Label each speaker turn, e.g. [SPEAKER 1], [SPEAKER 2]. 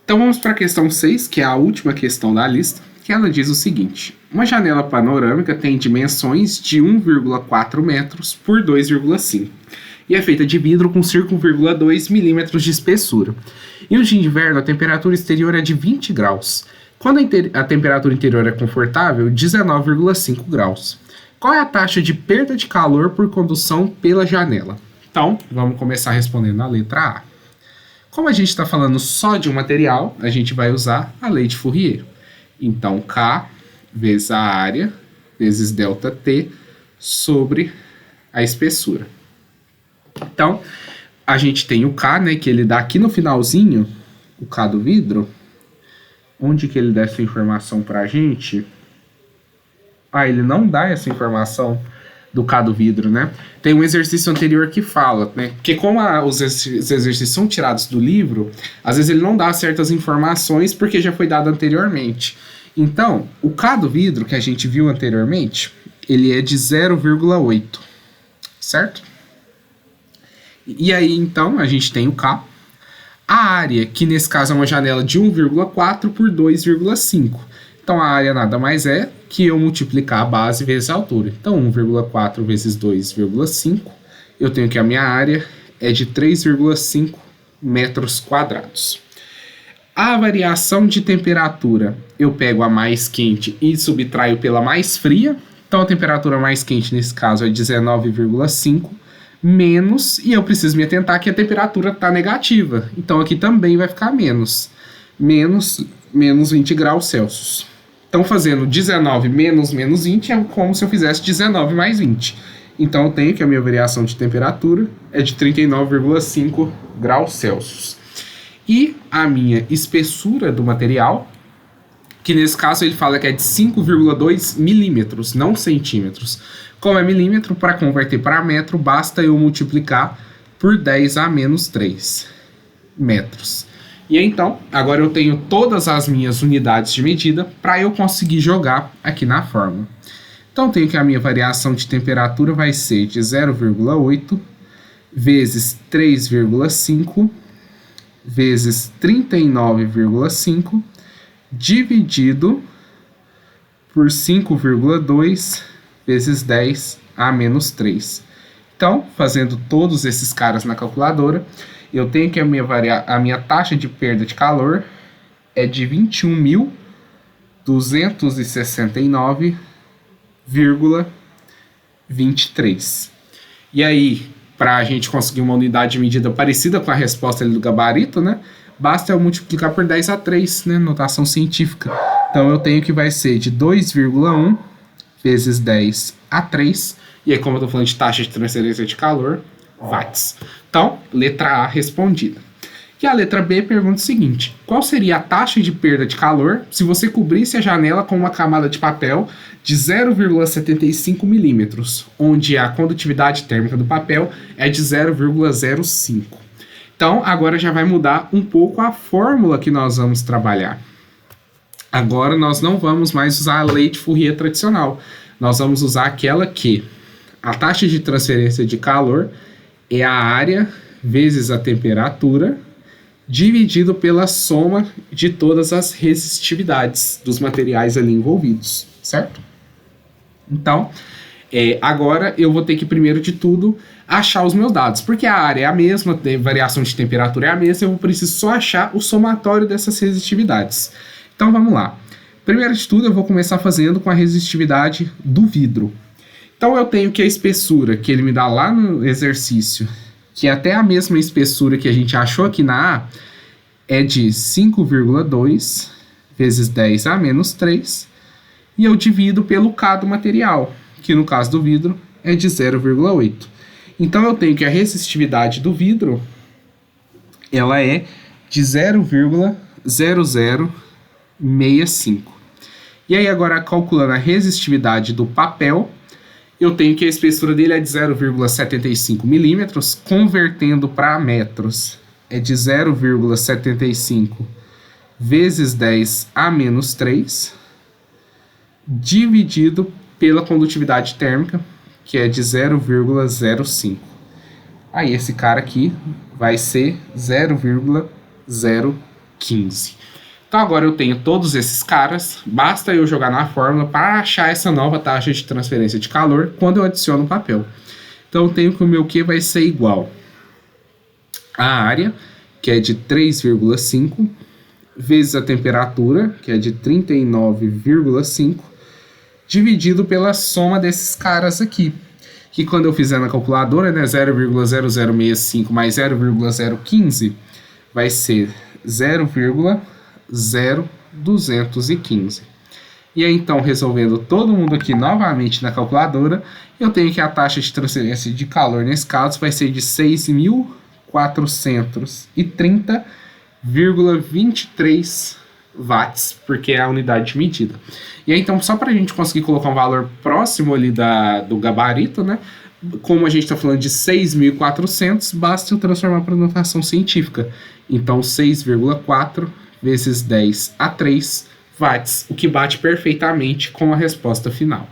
[SPEAKER 1] Então vamos para a questão 6, que é a última questão da lista, que ela diz o seguinte: uma janela panorâmica tem dimensões de 1,4 metros por 2,5 e é feita de vidro com 5,2 milímetros de espessura. E o dia de inverno, a temperatura exterior é de 20 graus. Quando a temperatura interior é confortável, 19,5 graus. Qual é a taxa de perda de calor por condução pela janela? Então, vamos começar respondendo a letra A. Como a gente está falando só de um material, a gente vai usar a lei de Fourier. Então, K vezes a área vezes ΔT sobre a espessura. Então, a gente tem o K, né, que ele dá aqui no finalzinho, o K do vidro. Onde que ele dá essa informação pra gente? Ele não dá essa informação do K do vidro, né? Tem um exercício anterior que fala, né? Porque como os exercícios são tirados do livro, às vezes ele não dá certas informações porque já foi dado anteriormente. Então, o K do vidro que a gente viu anteriormente, ele é de 0,8, certo? E aí, então, a gente tem o K. A área, que nesse caso é uma janela de 1,4 por 2,5. Então, a área nada mais é que eu multiplicar a base vezes a altura. Então, 1,4 vezes 2,5, eu tenho que a minha área é de 3,5 metros quadrados. A variação de temperatura, eu pego a mais quente e subtraio pela mais fria. Então, a temperatura mais quente, nesse caso, é 19,5 menos, e eu preciso me atentar que a temperatura está negativa. Então, aqui também vai ficar menos 20 graus Celsius. Então, fazendo 19 menos 20 é como se eu fizesse 19 mais 20. Então, eu tenho que a minha variação de temperatura é de 39,5 graus Celsius. E a minha espessura do material, que nesse caso ele fala que é de 5,2 milímetros, não centímetros. Como é milímetro, para converter para metro, basta eu multiplicar por 10 a menos 3 metros. E então, agora eu tenho todas as minhas unidades de medida para eu conseguir jogar aqui na fórmula. Então, eu tenho que a minha variação de temperatura vai ser de 0,8 vezes 3,5 vezes 39,5 dividido por 5,2 vezes 10 a menos 3. Então, fazendo todos esses caras na calculadora, eu tenho que a minha taxa de perda de calor é de 21.269,23. E aí, para a gente conseguir uma unidade de medida parecida com a resposta ali do gabarito, né? Basta eu multiplicar por 10 a 3, né? Notação científica. Então, eu tenho que vai ser de 2,1 vezes 10 a 3. E aí, como eu estou falando de taxa de transferência de calor, watts. Então, letra A respondida. E a letra B pergunta o seguinte: qual seria a taxa de perda de calor se você cobrisse a janela com uma camada de papel de 0,75 milímetros, onde a condutividade térmica do papel é de 0,05? Então, agora já vai mudar um pouco a fórmula que nós vamos trabalhar. Agora nós não vamos mais usar a lei de Fourier tradicional. Nós vamos usar aquela que a taxa de transferência de calor é a área vezes a temperatura dividido pela soma de todas as resistividades dos materiais ali envolvidos, certo? Então, agora eu vou ter que, primeiro de tudo, achar os meus dados, porque a área é a mesma, a variação de temperatura é a mesma, eu preciso só achar o somatório dessas resistividades. Então, vamos lá. Primeiro de tudo, eu vou começar fazendo com a resistividade do vidro. Então, eu tenho que a espessura que ele me dá lá no exercício, que é até a mesma espessura que a gente achou aqui na A, é de 5,2 vezes 10 a menos 3, e eu divido pelo K do material, que no caso do vidro é de 0,8. Então, eu tenho que a resistividade do vidro, ela é de 0,0065. E aí, agora, calculando a resistividade do papel, eu tenho que a espessura dele é de 0,75 milímetros, convertendo para metros, é de 0,75 vezes 10 a menos 3, dividido pela condutividade térmica, que é de 0,05. Aí esse cara aqui vai ser 0,01. 15. Então agora eu tenho todos esses caras, basta eu jogar na fórmula para achar essa nova taxa de transferência de calor quando eu adiciono o papel. Então eu tenho que o meu Q vai ser igual à área, que é de 3,5, vezes a temperatura, que é de 39,5, dividido pela soma desses caras aqui, que quando eu fizer na calculadora, né, 0,0065 mais 0,015 vai ser 0,0215. E aí, então, resolvendo todo mundo aqui novamente na calculadora, eu tenho que a taxa de transferência de calor nesse caso vai ser de 6.430,23 watts, porque é a unidade de medida. E aí, então, só para a gente conseguir colocar um valor próximo ali do gabarito, né? Como a gente está falando de 6.400, basta eu transformar para notação científica. Então, 6,4 vezes 10 a 3 watts, o que bate perfeitamente com a resposta final.